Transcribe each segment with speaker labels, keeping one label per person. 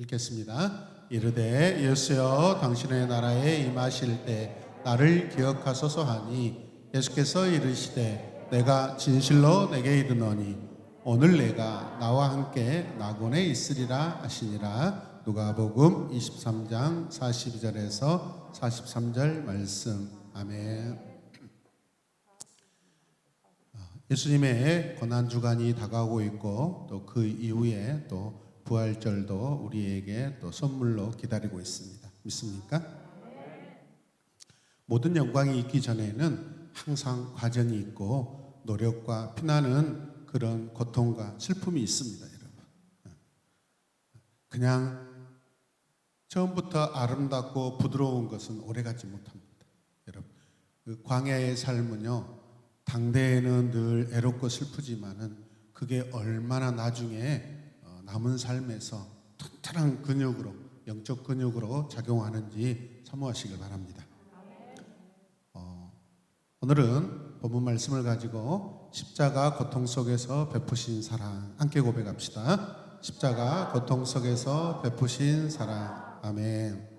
Speaker 1: 읽겠습니다. 이르되 예수여 당신의 나라에 임하실 때 나를 기억하소서 하니 예수께서 이르시되 내가 진실로 내게 이르노니 오늘 내가 나와 함께 낙원에 있으리라 하시니라. 누가복음 23장 42절에서 43절 말씀. 아멘. 예수님의 고난주간이 다가오고 있고 또 그 이후에 또 부활절도 우리에게 또 선물로 기다리고 있습니다. 믿습니까? 모든 영광이 있기 전에는 항상 과정이 있고 노력과 피나는 그런 고통과 슬픔이 있습니다, 여러분. 그냥 처음부터 아름답고 부드러운 것은 오래가지 못합니다, 여러분. 그 광야의 삶은요, 당대에는 늘 애롭고 슬프지만은 그게 얼마나 나중에 남은 삶에서 튼튼한 근육으로, 영적 근육으로 작용하는지 사모하시길 바랍니다. 오늘은 본문 말씀을 가지고 십자가 고통 속에서 베푸신 사랑 함께 고백합시다. 십자가 고통 속에서 베푸신 사랑. 아멘.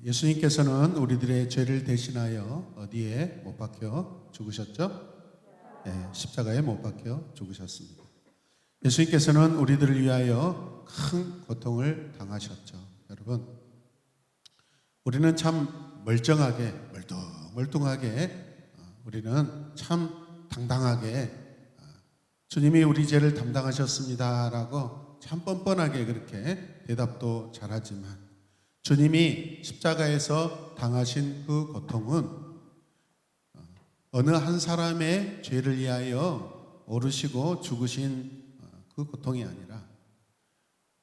Speaker 1: 예수님께서는 우리들의 죄를 대신하여 어디에 못 박혀 죽으셨죠? 네, 십자가에 못 박혀 죽으셨습니다. 예수님께서는 우리들을 위하여 큰 고통을 당하셨죠. 여러분, 우리는 참 멀쩡하게, 멀뚱하게, 우리는 참 당당하게 주님이 우리 죄를 담당하셨습니다라고 참 뻔뻔하게 그렇게 대답도 잘하지만 주님이 십자가에서 당하신 그 고통은 어느 한 사람의 죄를 위하여 오르시고 죽으신 그 고통이 아니라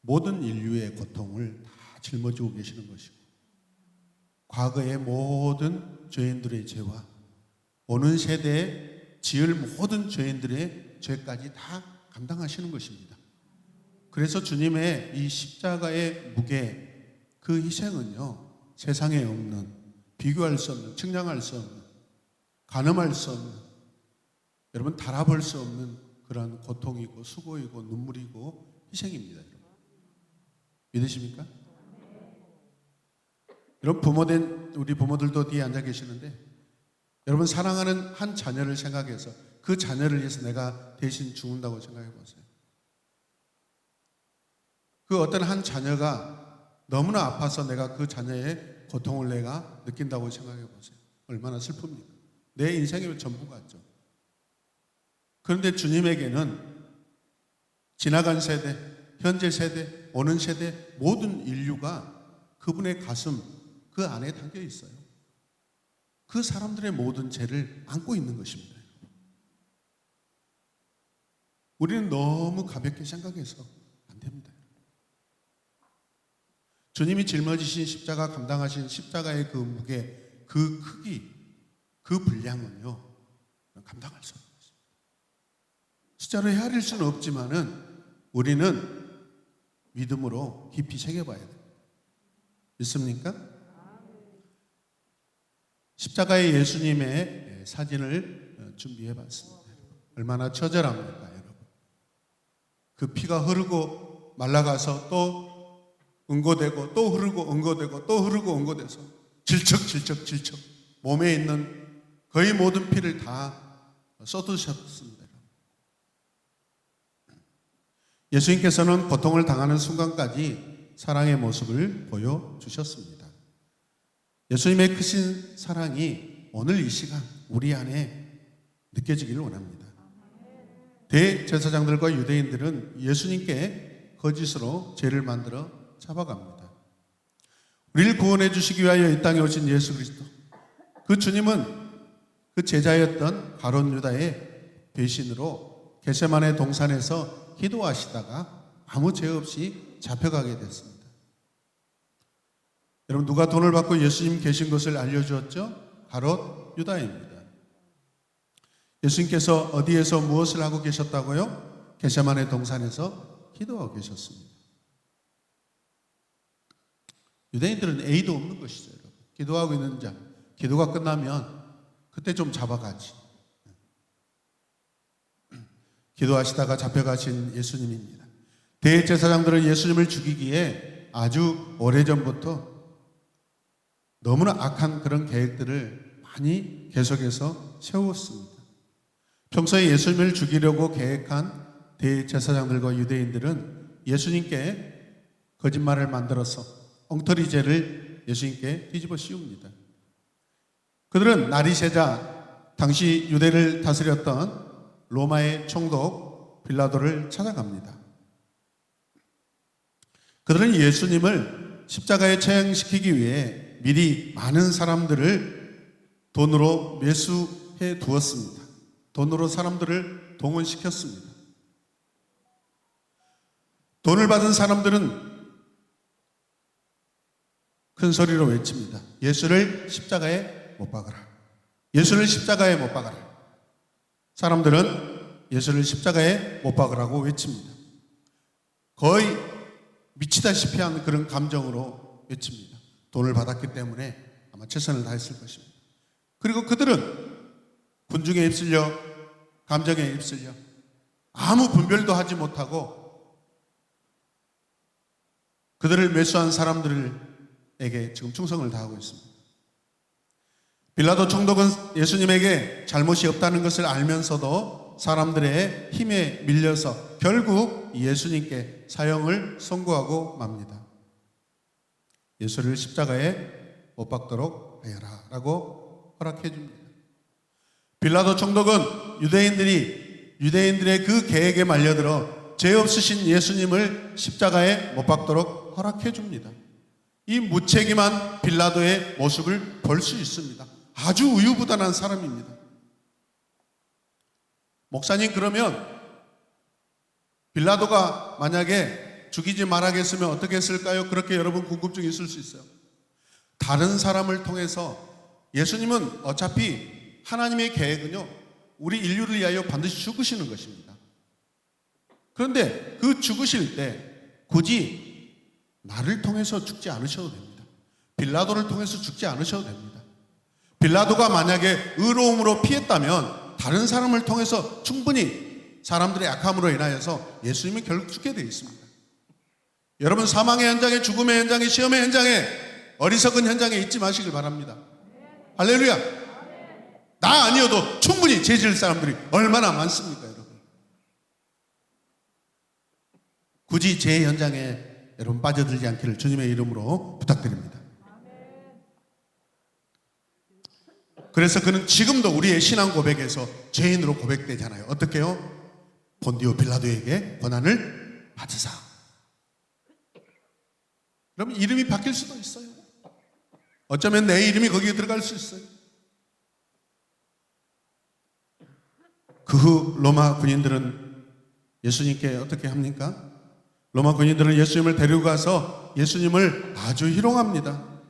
Speaker 1: 모든 인류의 고통을 다 짊어지고 계시는 것이고 과거의 모든 죄인들의 죄와 오는 세대에 지을 모든 죄인들의 죄까지 다 감당하시는 것입니다. 그래서 주님의 이 십자가의 무게, 그 희생은요, 세상에 없는, 비교할 수 없는, 측량할 수 없는, 가늠할 수 없는, 여러분 달아볼 수 없는 그런 고통이고 수고이고 눈물이고 희생입니다. 여러분. 믿으십니까? 여러분, 부모된 우리 부모들도 뒤에 앉아 계시는데 여러분 사랑하는 한 자녀를 생각해서 그 자녀를 위해서 내가 대신 죽는다고 생각해 보세요. 그 어떤 한 자녀가 너무나 아파서 내가 그 자녀의 고통을 내가 느낀다고 생각해 보세요. 얼마나 슬픕니까? 내 인생의 전부 같죠. 그런데 주님에게는 지나간 세대, 현재 세대, 오는 세대 모든 인류가 그분의 가슴 그 안에 담겨 있어요. 그 사람들의 모든 죄를 안고 있는 것입니다. 우리는 너무 가볍게 생각해서 안 됩니다. 주님이 짊어지신 십자가, 감당하신 십자가의 그 무게, 그 크기, 그 분량은요, 감당할 수 없는 것입니다. 숫자로 헤아릴 수는 없지만은 우리는 믿음으로 깊이 새겨봐야 됩니다. 믿습니까? 십자가의 예수님의 사진을 준비해 봤습니다. 얼마나 처절합니까, 여러분? 그 피가 흐르고 말라가서 또 응고되고 또 흐르고 응고되고 또 흐르고 응고돼서 질척 몸에 있는 거의 모든 피를 다 쏟으셨습니다. 예수님께서는 고통을 당하는 순간까지 사랑의 모습을 보여주셨습니다. 예수님의 크신 사랑이 오늘 이 시간 우리 안에 느껴지기를 원합니다. 대제사장들과 유대인들은 예수님께 거짓으로 죄를 만들어 잡아갑니다. 우리를 구원해 주시기 위하여 이 땅에 오신 예수 그리스도, 그 주님은 그 제자였던 가룟 유다의 배신으로 겟세마네 동산에서 기도하시다가 아무 죄 없이 잡혀가게 됐습니다. 여러분, 누가 돈을 받고 예수님 계신 것을 알려주었죠? 바로 유다입니다. 예수님께서 어디에서 무엇을 하고 계셨다고요? 겟세마네 동산에서 기도하고 계셨습니다. 유대인들은 A도 없는 것이죠. 여러분. 기도하고 있는 자, 기도가 끝나면 그때 좀 잡아가지. 기도하시다가 잡혀가신 예수님입니다. 대제사장들은 예수님을 죽이기에 아주 오래전부터 너무나 악한 그런 계획들을 많이 계속해서 세웠습니다. 평소에 예수님을 죽이려고 계획한 대제사장들과 유대인들은 예수님께 거짓말을 만들어서 엉터리죄를 예수님께 뒤집어 씌웁니다. 그들은 나리세자, 당시 유대를 다스렸던 로마의 총독 빌라도를 찾아갑니다. 그들은 예수님을 십자가에 처형시키기 위해 미리 많은 사람들을 돈으로 매수해 두었습니다. 돈으로 사람들을 동원시켰습니다. 돈을 받은 사람들은 큰 소리로 외칩니다. 예수를 십자가에 못 박아라. 예수를 십자가에 못 박아라. 사람들은 예수를 십자가에 못 박으라고 외칩니다. 거의 미치다시피 한 그런 감정으로 외칩니다. 돈을 받았기 때문에 아마 최선을 다했을 것입니다. 그리고 그들은 군중에 휩쓸려, 감정에 휩쓸려 아무 분별도 하지 못하고 그들을 매수한 사람들에게 지금 충성을 다하고 있습니다. 빌라도 총독은 예수님에게 잘못이 없다는 것을 알면서도 사람들의 힘에 밀려서 결국 예수님께 사형을 선고하고 맙니다. 예수를 십자가에 못 박도록 하여라 라고 허락해 줍니다. 빌라도 총독은 유대인들의 그 계획에 말려들어 죄 없으신 예수님을 십자가에 못 박도록 허락해 줍니다. 이 무책임한 빌라도의 모습을 볼 수 있습니다. 아주 우유부단한 사람입니다. 목사님, 그러면 빌라도가 만약에 죽이지 말아겠으면 어떻게 했을까요? 그렇게 여러분 궁금증이 있을 수 있어요. 다른 사람을 통해서, 예수님은 어차피 하나님의 계획은요, 우리 인류를 위하여 반드시 죽으시는 것입니다. 그런데 그 죽으실 때 굳이 나를 통해서 죽지 않으셔도 됩니다. 빌라도를 통해서 죽지 않으셔도 됩니다. 빌라도가 만약에 의로움으로 피했다면 다른 사람을 통해서 충분히 사람들의 약함으로 인하여서 예수님이 결국 죽게 되어 있습니다. 여러분, 사망의 현장에, 죽음의 현장에, 시험의 현장에, 어리석은 현장에 있지 마시길 바랍니다. 할렐루야. 나 아니어도 충분히 죄 지을 사람들이 얼마나 많습니까, 여러분? 굳이 죄 현장에 여러분 빠져들지 않기를 주님의 이름으로 부탁드립니다. 그래서 그는 지금도 우리의 신앙 고백에서 죄인으로 고백되잖아요. 어떻게요? 본디오 빌라도에게 권한을 받으사. 그러면 이름이 바뀔 수도 있어요. 어쩌면 내 이름이 거기에 들어갈 수 있어요. 그 후 로마 군인들은 예수님께 어떻게 합니까? 로마 군인들은 예수님을 데리고 가서 예수님을 아주 희롱합니다.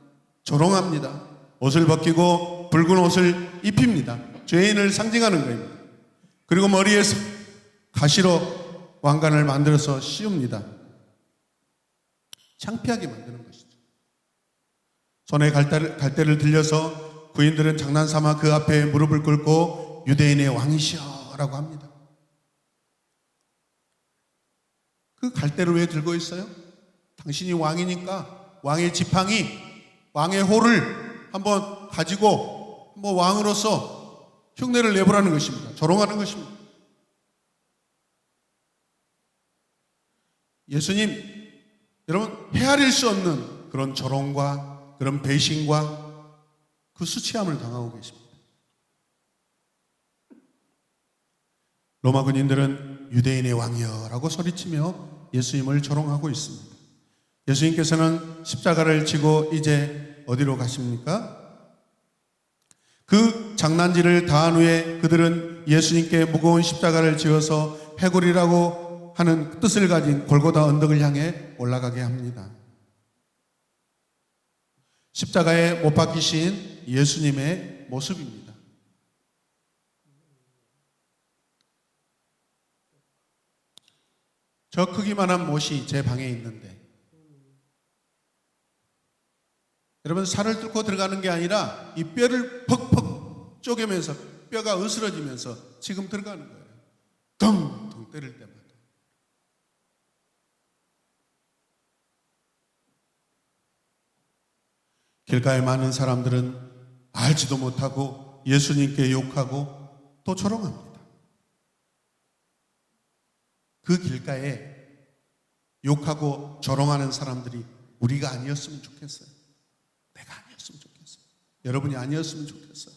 Speaker 1: 조롱합니다. 옷을 벗기고 붉은 옷을 입힙니다. 죄인을 상징하는 겁니다. 그리고 머리에 가시로 왕관을 만들어서 씌웁니다. 창피하게 만드는 것이죠. 손에 갈대를 들려서 구인들은 장난삼아 그 앞에 무릎을 꿇고 유대인의 왕이시여 라고 합니다. 그 갈대를 왜 들고 있어요? 당신이 왕이니까 왕의 지팡이, 왕의 호를 한번 가지고 한번 왕으로서 흉내를 내보라는 것입니다. 조롱하는 것입니다. 예수님, 여러분, 헤아릴 수 없는 그런 조롱과 그런 배신과 그 수치함을 당하고 계십니다. 로마 군인들은 유대인의 왕이여라고 소리치며 예수님을 조롱하고 있습니다. 예수님께서는 십자가를 지고 이제 어디로 가십니까? 그 장난질을 다한 후에 그들은 예수님께 무거운 십자가를 지어서 해골이라고 하는 뜻을 가진 골고다 언덕을 향해 올라가게 합니다. 십자가에 못 박히신 예수님의 모습입니다. 저 크기만한 못이 제 방에 있는데, 여러분, 살을 뚫고 들어가는 게 아니라 이 뼈를 퍽퍽 쪼개면서 뼈가 으스러지면서 지금 들어가는 거예요. 덩덩 때릴 때마다. 길가에 많은 사람들은 알지도 못하고 예수님께 욕하고 또 조롱합니다. 그 길가에 욕하고 조롱하는 사람들이 우리가 아니었으면 좋겠어요. 내가 아니었으면 좋겠어요. 여러분이 아니었으면 좋겠어요.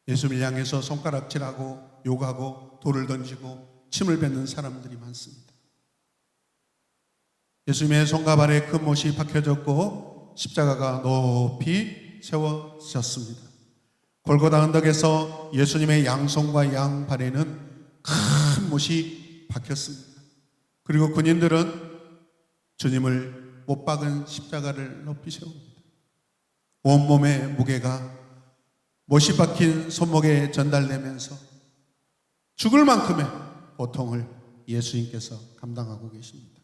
Speaker 1: 예수님을 향해서 손가락질하고 욕하고 돌을 던지고 침을 뱉는 사람들이 많습니다. 예수님의 손과 발에 큰 못이 박혀졌고 십자가가 높이 세워졌습니다. 골고다 언덕에서 예수님의 양손과 양발에는 큰 못이 박혔습니다. 그리고 군인들은 주님을 못 박은 십자가를 높이 세웁니다. 온몸의 무게가 못이 박힌 손목에 전달되면서 죽을 만큼의 고통을 예수님께서 감당하고 계십니다.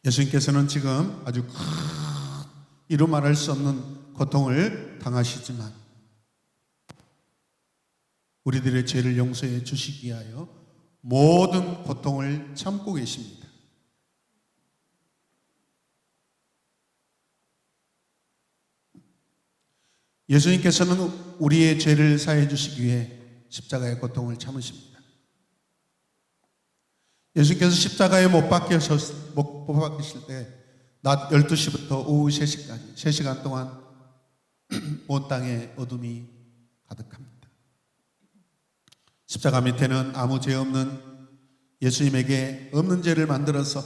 Speaker 1: 예수님께서는 지금 아주 큰 이루 말할 수 없는 고통을 당하시지만 우리들의 죄를 용서해 주시기 위하여 모든 고통을 참고 계십니다. 예수님께서는 우리의 죄를 사해 주시기 위해 십자가의 고통을 참으십니다. 예수님께서 십자가에 못 박히실 때 낮 12시부터 오후 3시까지 3시간 동안 온 땅에 어둠이 가득합니다. 십자가 밑에는 아무 죄 없는 예수님에게 없는 죄를 만들어서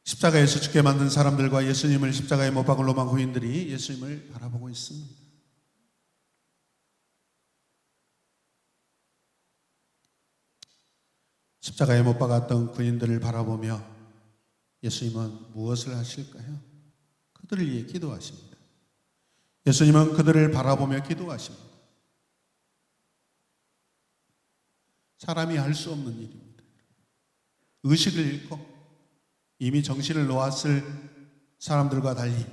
Speaker 1: 십자가에서 죽게 만든 사람들과 예수님을 십자가에 못 박은 로마 군인들이 예수님을 바라보고 있습니다. 십자가에 못 박았던 군인들을 바라보며 예수님은 무엇을 하실까요? 그들을 위해 기도하십니다. 예수님은 그들을 바라보며 기도하십니다. 사람이 할 수 없는 일입니다. 의식을 잃고 이미 정신을 놓았을 사람들과 달리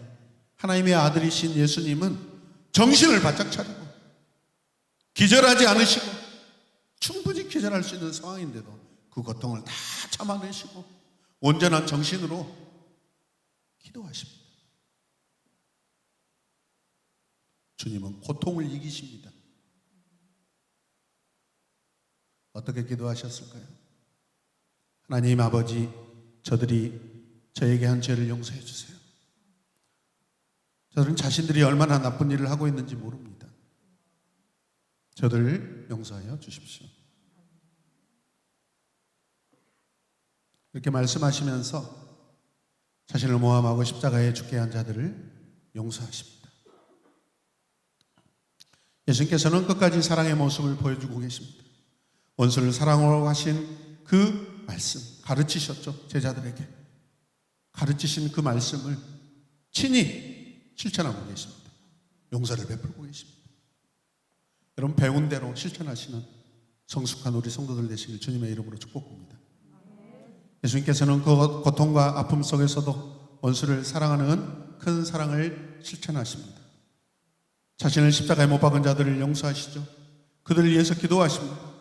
Speaker 1: 하나님의 아들이신 예수님은 정신을 바짝 차리고 기절하지 않으시고 충분히 기절할 수 있는 상황인데도 그 고통을 다 참아내시고 온전한 정신으로 기도하십니다. 주님은 고통을 이기십니다. 어떻게 기도하셨을까요? 하나님 아버지, 저들이 저에게 한 죄를 용서해 주세요. 저들은 자신들이 얼마나 나쁜 일을 하고 있는지 모릅니다. 저들을 용서하여 주십시오. 이렇게 말씀하시면서 자신을 모함하고 십자가에 죽게 한 자들을 용서하십니다. 예수님께서는 끝까지 사랑의 모습을 보여주고 계십니다. 원수를 사랑으로 하신 그 말씀 가르치셨죠. 제자들에게 가르치신 그 말씀을 친히 실천하고 계십니다. 용서를 베풀고 계십니다. 여러분 배운 대로 실천하시는 성숙한 우리 성도들 되시길 주님의 이름으로 축복합니다. 예수님께서는 그 고통과 아픔 속에서도 원수를 사랑하는 큰 사랑을 실천하십니다. 자신을 십자가에 못 박은 자들을 용서하시죠. 그들을 위해서 기도하십니다.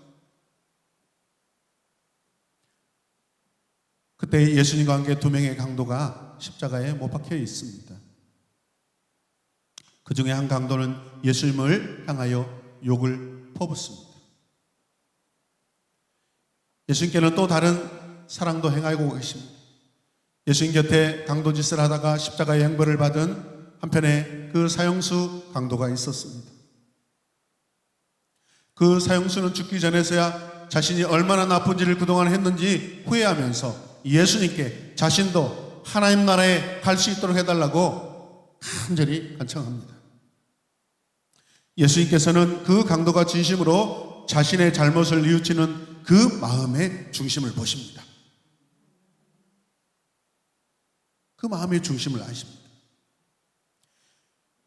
Speaker 1: 그때 예수님과 함께 2명의 강도가 십자가에 못 박혀 있습니다. 그 중에 한 강도는 예수님을 향하여 욕을 퍼붓습니다. 예수님께는 또 다른 사랑도 행하고 계십니다. 예수님 곁에 강도짓을 하다가 십자가의 형벌을 받은 한편에 그 사형수 강도가 있었습니다. 그 사형수는 죽기 전에서야 자신이 얼마나 나쁜 일을 그동안 했는지 후회하면서 예수님께 자신도 하나님 나라에 갈 수 있도록 해달라고 간절히 간청합니다. 예수님께서는 그 강도가 진심으로 자신의 잘못을 뉘우치는 그 마음의 중심을 보십니다. 그 마음의 중심을 아십니다.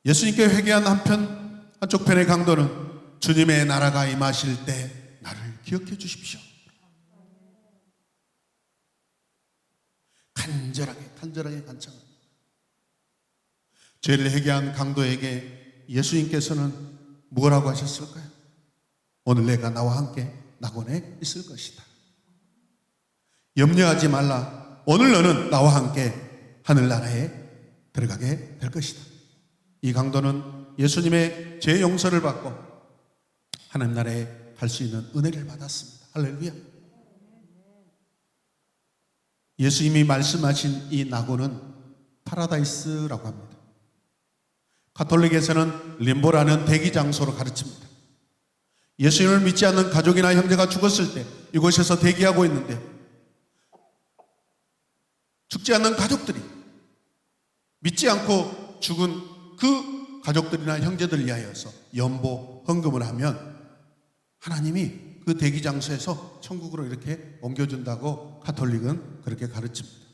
Speaker 1: 예수님께 회개한 한쪽 편의 강도는 주님의 나라가 임하실 때 나를 기억해 주십시오. 간절하게 간청합니다. 죄를 회개한 강도에게 예수님께서는 뭐라고 하셨을까요? 오늘 내가 나와 함께 낙원에 있을 것이다. 염려하지 말라. 오늘 너는 나와 함께 하늘나라에 들어가게 될 것이다. 이 강도는 예수님의 죄 용서를 받고 하나님 나라에 갈 수 있는 은혜를 받았습니다. 할렐루야. 예수님이 말씀하신 이 낙원은 파라다이스라고 합니다. 가톨릭에서는 림보라는 대기 장소로 가르칩니다. 예수님을 믿지 않는 가족이나 형제가 죽었을 때 이곳에서 대기하고 있는데 죽지 않는 가족들이 믿지 않고 죽은 그 가족들이나 형제들 위하여서 연보, 헌금을 하면 하나님이 그 대기 장소에서 천국으로 이렇게 옮겨준다고 가톨릭은 그렇게 가르칩니다.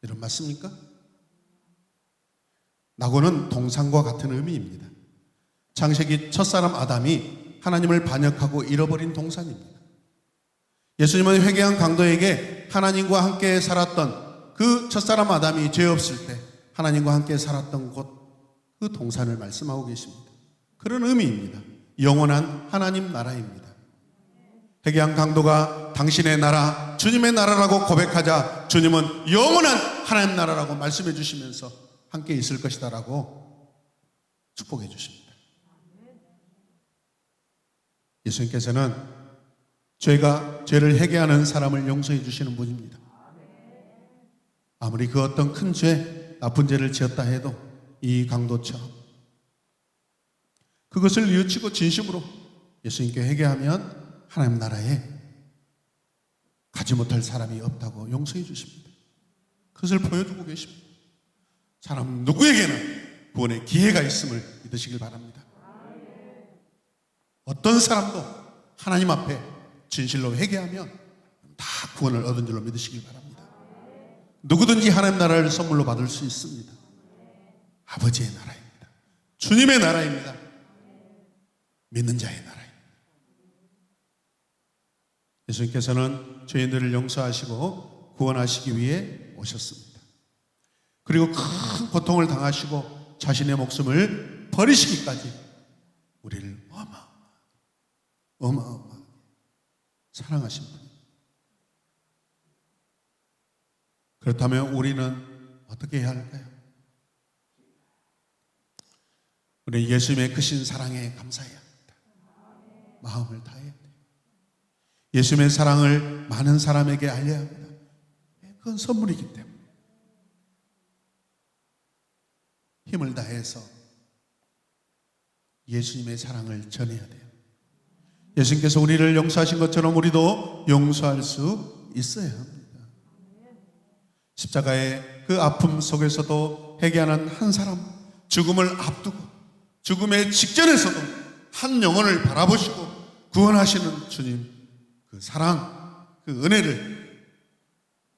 Speaker 1: 여러분 맞습니까? 낙원은 동산과 같은 의미입니다. 창세기 첫사람 아담이 하나님을 반역하고 잃어버린 동산입니다. 예수님은 회개한 강도에게 하나님과 함께 살았던 그 첫사람 아담이 죄 없을 때 하나님과 함께 살았던 곳, 그 동산을 말씀하고 계십니다. 그런 의미입니다. 영원한 하나님 나라입니다. 회개한 강도가 당신의 나라, 주님의 나라라고 고백하자 주님은 영원한 하나님 나라라고 말씀해 주시면서 함께 있을 것이다라고 축복해 주십니다. 예수님께서는 죄를 회개하는 사람을 용서해 주시는 분입니다. 아무리 그 어떤 큰 죄, 나쁜 죄를 지었다 해도 이 강도처럼 그것을 뉘우치고 진심으로 예수님께 회개하면 하나님 나라에 가지 못할 사람이 없다고 용서해 주십니다. 그것을 보여주고 계십니다. 사람 누구에게나 구원의 기회가 있음을 믿으시길 바랍니다. 어떤 사람도 하나님 앞에 진실로 회개하면 다 구원을 얻은 줄로 믿으시길 바랍니다. 누구든지 하나님 나라를 선물로 받을 수 있습니다. 아버지의 나라입니다. 주님의 나라입니다. 믿는 자의 나라입니다. 예수님께서는 죄인들을 용서하시고 구원하시기 위해 오셨습니다. 그리고 큰 고통을 당하시고 자신의 목숨을 버리시기까지 우리를 어마어마하게 사랑하신 분. 그렇다면 우리는 어떻게 해야 할까요? 우리 예수님의 크신 사랑에 감사해야 합니다. 마음을 다해야 돼요. 예수님의 사랑을 많은 사람에게 알려야 합니다. 그건 선물이기 때문에 힘을 다해서 예수님의 사랑을 전해야 돼요. 예수님께서 우리를 용서하신 것처럼 우리도 용서할 수 있어야 합니다. 십자가의 그 아픔 속에서도 회개하는 한 사람, 죽음을 앞두고 죽음의 직전에서도 한 영혼을 바라보시고 구원하시는 주님, 그 사랑, 그 은혜를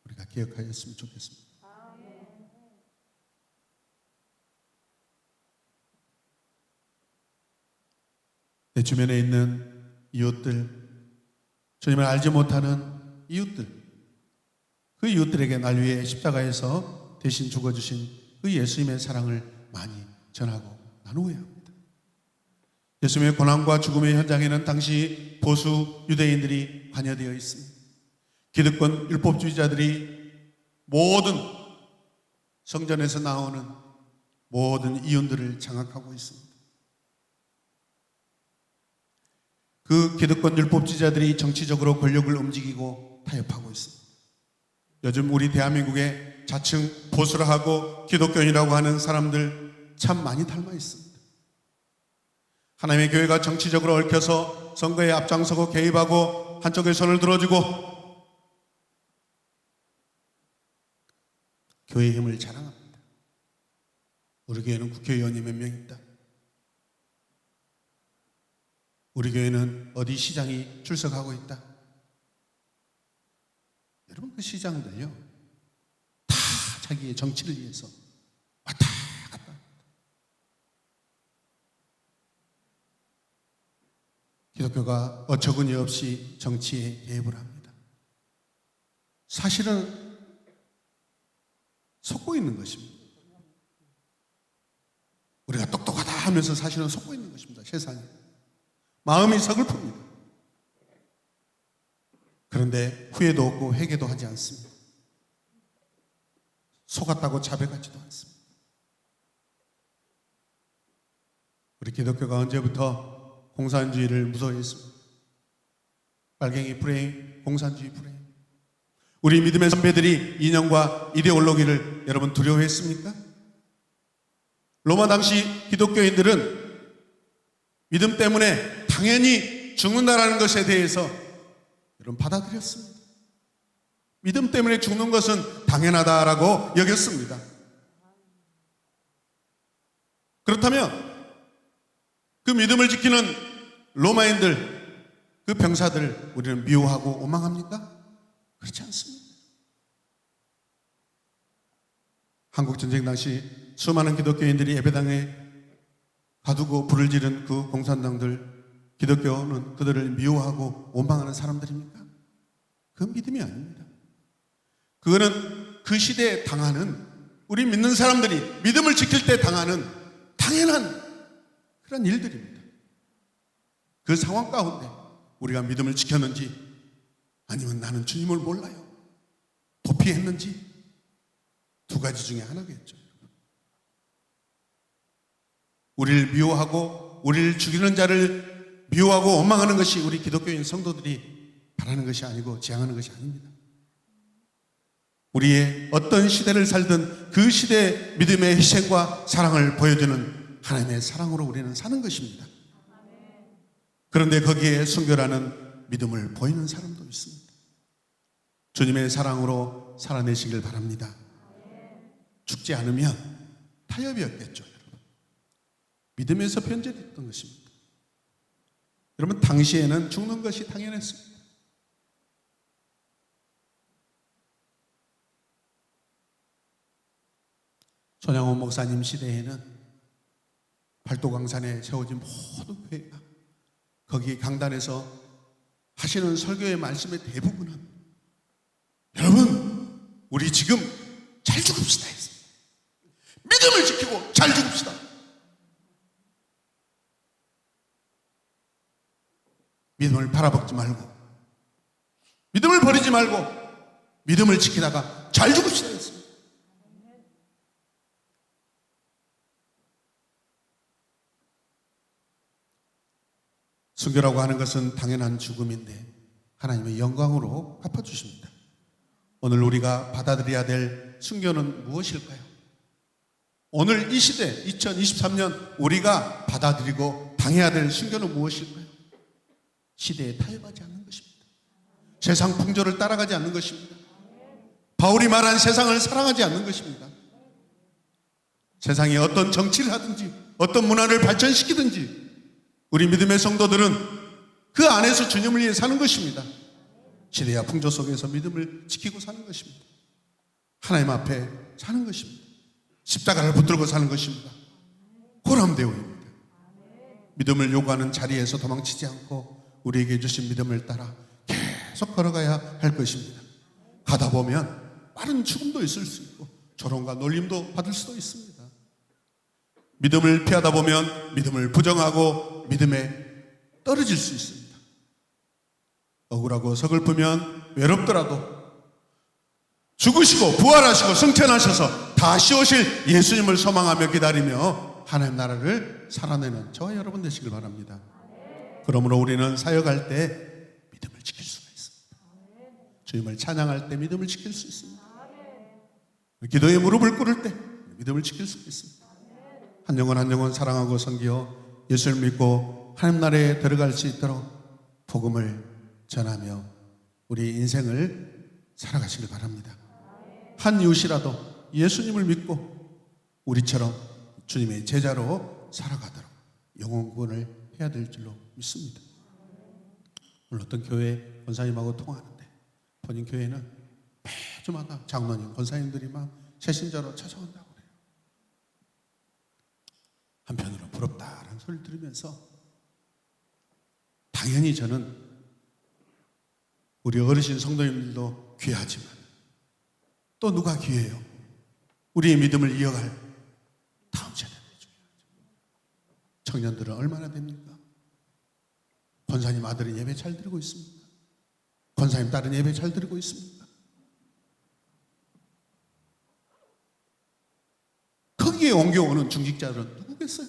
Speaker 1: 우리가 기억하였으면 좋겠습니다. 내 주변에 있는 이웃들, 주님을 알지 못하는 이웃들, 그 이웃들에게 날 위해 십자가에서 대신 죽어주신 그 예수님의 사랑을 많이 전하고 나누어야 합니다. 예수님의 고난과 죽음의 현장에는 당시 보수 유대인들이 관여되어 있습니다. 기득권 율법주의자들이 모든 성전에서 나오는 모든 이윤들을 장악하고 있습니다. 그 기득권 율법주의자들이 정치적으로 권력을 움직이고 타협하고 있습니다. 요즘 우리 대한민국에 자칭 보수라 하고 기독교인이라고 하는 사람들 참 많이 닮아 있습니다. 하나님의 교회가 정치적으로 얽혀서 선거에 앞장서고 개입하고 한쪽에 손을 들어주고 교회의 힘을 자랑합니다. 우리 교회는 국회의원이 몇 명 있다. 우리 교회는 어디 시장이 출석하고 있다. 여러분 그 시장들요 다 자기의 정치를 위해서 왔다 갔다 합니다. 기독교가 어처구니 없이 정치에 개입을 합니다. 사실은 속고 있는 것입니다. 우리가 똑똑하다 하면서 사실은 속고 있는 것입니다. 세상에 마음이 서글픕니다. 그런데 후회도 없고 회개도 하지 않습니다. 속았다고 자백하지도 않습니다. 우리 기독교가 언제부터 공산주의를 무서워했습니까? 빨갱이 프레임, 공산주의 프레임. 우리 믿음의 선배들이 이념과 이데올로기를 여러분 두려워했습니까? 로마 당시 기독교인들은 믿음 때문에 당연히 죽는다라는 것에 대해서 여러분 받아들였습니다. 믿음 때문에 죽는 것은 당연하다라고 여겼습니다. 그렇다면 그 믿음을 지키는 로마인들, 그 병사들 우리는 미워하고 원망합니까? 그렇지 않습니다. 한국전쟁 당시 수많은 기독교인들이 예배당에 가두고 불을 지른 그 공산당들, 기독교는 그들을 미워하고 원망하는 사람들입니까? 그건 믿음이 아닙니다. 그거는 그 시대에 당하는, 우리 믿는 사람들이 믿음을 지킬 때 당하는 당연한 그런 일들입니다. 그 상황 가운데 우리가 믿음을 지켰는지, 아니면 나는 주님을 몰라요, 도피했는지, 두 가지 중에 하나겠죠. 우리를 미워하고 우리를 죽이는 자를 미워하고 원망하는 것이 우리 기독교인 성도들이 바라는 것이 아니고 지향하는 것이 아닙니다. 우리의 어떤 시대를 살든 그 시대의 믿음의 희생과 사랑을 보여주는 하나님의 사랑으로 우리는 사는 것입니다. 그런데 거기에 순결하는 믿음을 보이는 사람도 있습니다. 주님의 사랑으로 살아내시길 바랍니다. 죽지 않으면 타협이었겠죠. 믿음에서 변절했던 것입니다. 여러분, 당시에는 죽는 것이 당연했습니다. 손양원 목사님 시대에는 팔도강산에 세워진 모든 교회가 거기 강단에서 하시는 설교의 말씀의 대부분은 여러분, 우리 지금 잘 죽읍시다 했습니다. 믿음을 지키고 잘 죽읍시다. 믿음을 팔아먹지 말고, 믿음을 버리지 말고, 믿음을 지키다가 잘 죽읍시다 했습니다. 순교라고 하는 것은 당연한 죽음인데 하나님의 영광으로 갚아주십니다. 오늘 우리가 받아들여야 될 순교는 무엇일까요? 오늘 이 시대 2023년 우리가 받아들이고 당해야 될 순교는 무엇일까요? 시대에 타협하지 않는 것입니다. 세상 풍조를 따라가지 않는 것입니다. 바울이 말한 세상을 사랑하지 않는 것입니다. 세상이 어떤 정치를 하든지 어떤 문화를 발전시키든지 우리 믿음의 성도들은 그 안에서 주님을 위해 사는 것입니다. 시대와 풍조 속에서 믿음을 지키고 사는 것입니다. 하나님 앞에 사는 것입니다. 십자가를 붙들고 사는 것입니다. 고람대오입니다. 믿음을 요구하는 자리에서 도망치지 않고 우리에게 주신 믿음을 따라 계속 걸어가야 할 것입니다. 가다 보면 빠른 죽음도 있을 수 있고 조롱과 놀림도 받을 수도 있습니다. 믿음을 피하다 보면 믿음을 부정하고 믿음에 떨어질 수 있습니다. 억울하고 서글프면 외롭더라도 죽으시고 부활하시고 승천하셔서 다시 오실 예수님을 소망하며 기다리며 하나님 나라를 살아내는 저와 여러분 되시길 바랍니다. 그러므로 우리는 사역할 때 믿음을 지킬 수가 있습니다. 주님을 찬양할 때 믿음을 지킬 수 있습니다. 기도에 무릎을 꿇을 때 믿음을 지킬 수가 있습니다. 한 영혼 한 영혼 사랑하고 섬기어 예수를 믿고 하나님 나라에 들어갈 수 있도록 복음을 전하며 우리 인생을 살아가시길 바랍니다. 한 이웃이라도 예수님을 믿고 우리처럼 주님의 제자로 살아가도록 영혼 구원을 해야 될 줄로 믿습니다. 오늘 어떤 교회 권사님하고 통화하는데 본인 교회는 매주마다 장로님, 권사님들이 막 새신자로 찾아온다고 그래요. 한편으로 부럽다라는 소리를 들으면서 당연히 저는 우리 어르신 성도님들도 귀하지만 또 누가 귀해요? 우리의 믿음을 이어갈 다음 세대들이 중요하죠. 청년들은 얼마나 됩니까? 권사님 아들은 예배 잘 드리고 있습니까? 권사님 다른 예배 잘 드리고 있습니다. 거기에 옮겨오는 중직자들은 누구겠어요?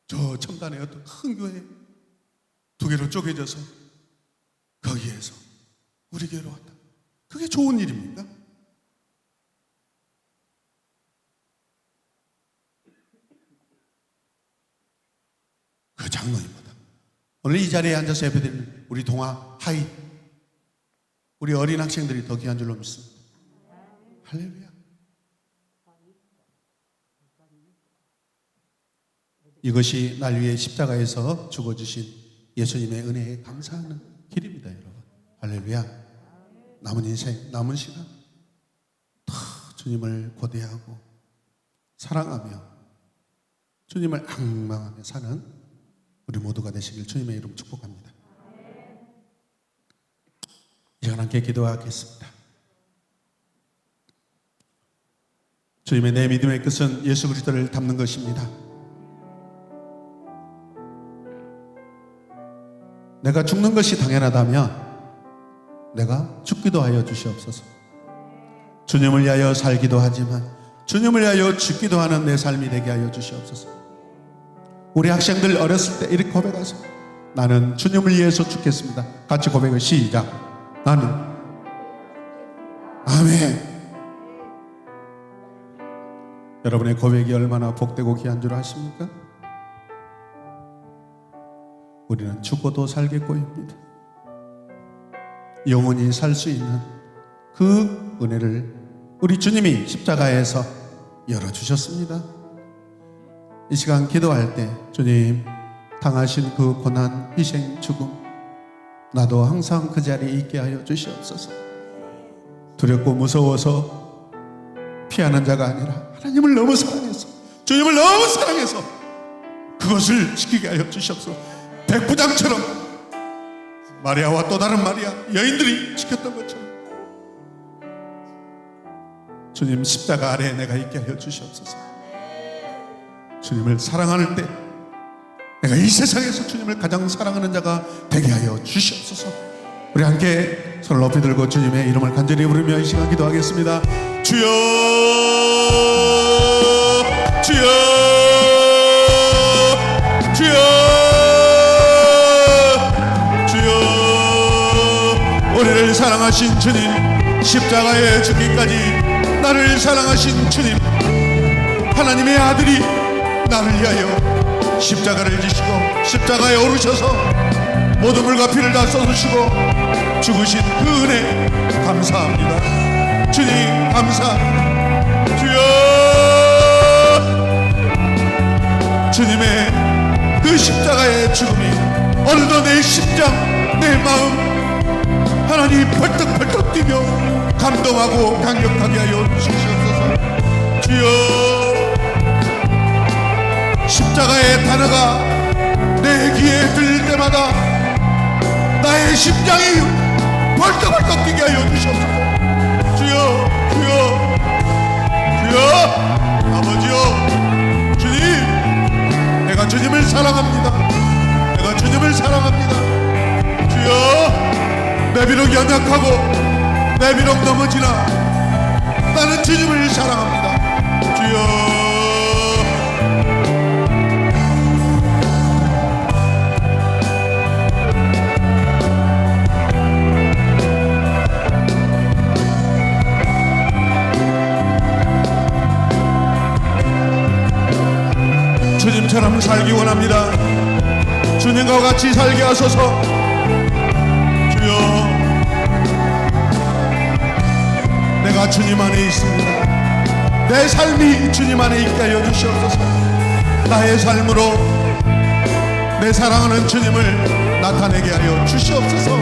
Speaker 1: 저 첨단의 어떤 큰 교회 두 개로 쪼개져서 거기에서 우리 교회로 왔다. 그게 좋은 일입니까? 그 장로님보다 오늘 이 자리에 앉아서 예배드리는 우리 동아 하이 우리 어린 학생들이 더 귀한 줄로 믿습니다. 할렐루야. 이것이 날 위해 십자가에서 죽어주신 예수님의 은혜에 감사하는 길입니다, 여러분. 할렐루야. 남은 인생, 남은 시간 다 주님을 고대하고 사랑하며 주님을 앙망하며 사는 우리 모두가 되시길 주님의 이름 축복합니다. 이 시간 함께 기도하겠습니다. 주님의 내 믿음의 끝은 예수 그리스도를 닮는 것입니다. 내가 죽는 것이 당연하다면 내가 죽기도 하여 주시옵소서. 주님을 위하여 살기도 하지만 주님을 위하여 죽기도 하는 내 삶이 되게 하여 주시옵소서. 우리 학생들 어렸을 때 이렇게 고백하세요. 나는 주님을 위해서 죽겠습니다. 같이 고백을 시작. 나는 아멘. 여러분의 고백이 얼마나 복되고 귀한 줄 아십니까? 우리는 죽어도 살겠고입니다. 영원히 살 수 있는 그 은혜를 우리 주님이 십자가에서 열어주셨습니다. 이 시간 기도할 때 주님 당하신 그 고난, 희생, 죽음 나도 항상 그 자리에 있게 하여 주시옵소서. 두렵고 무서워서 피하는 자가 아니라 하나님을 너무 사랑해서 주님을 너무 사랑해서 그것을 지키게 하여 주시옵소서. 백부장처럼 마리아와 또 다른 마리아 여인들이 지켰던 것처럼 주님 십자가 아래에 내가 있게 하여 주시옵소서. 주님을 사랑할 때 내가 이 세상에서 주님을 가장 사랑하는 자가 되게 하여 주시옵소서. 우리 함께 손을 높이 들고 주님의 이름을 간절히 부르며 이 시간 기도하겠습니다. 주여 주여 주여 주여 우리를 사랑하신 주님, 십자가에 죽기까지 나를 사랑하신 주님, 하나님의 아들이 나를 위하여 십자가를 지시고 십자가에 오르셔서 모든 물과 피를 다 쏟으시고 죽으신 그 은혜 감사합니다. 주님 감사합니다. 주여 주님의 그 십자가의 죽음이 오늘도 내 심장 내 마음 하나님 벌떡벌떡 뛰며 감동하고 강력하게 하여 주시옵소서. 주여 십자가의 단어가 내 귀에 들릴 때마다 나의 심장이 벌떡벌떡 뛰게 하여 주시옵소서. 주여 주여 주여 아버지여 주님 내가 주님을 사랑합니다. 내가 주님을 사랑합니다. 주여 내 비록 연약하고 내 비록 넘어지나 나는 주님을 사랑합니다. 주여 주님처럼 살기 원합니다. 주님과 같이 살게 하소서. 주여 내가 주님 안에 있습니다. 내 삶이 주님 안에 있게 하여 주시옵소서. 나의 삶으로 내 사랑하는 주님을 나타내게 하여 주시옵소서.